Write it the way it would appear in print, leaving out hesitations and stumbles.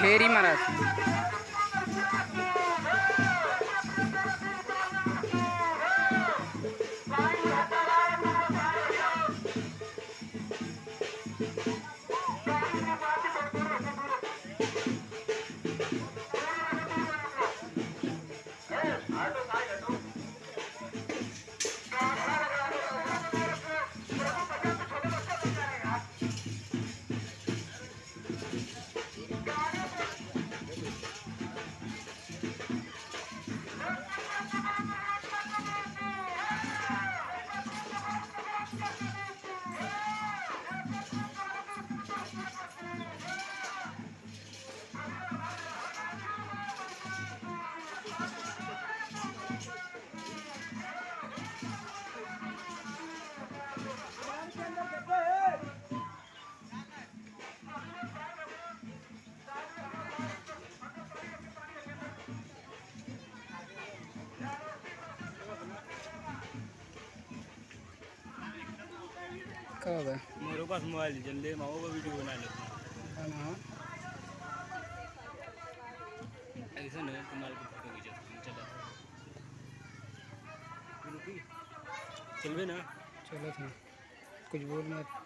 फेरी महाराज कब है मेरे पास मोबाइल जल्दी माओ का वीडियो बना लेते है ना ऐसा नहीं तुम्हारे को फोटो खींचा चला चल भी ना चलो था कुछ बोल मत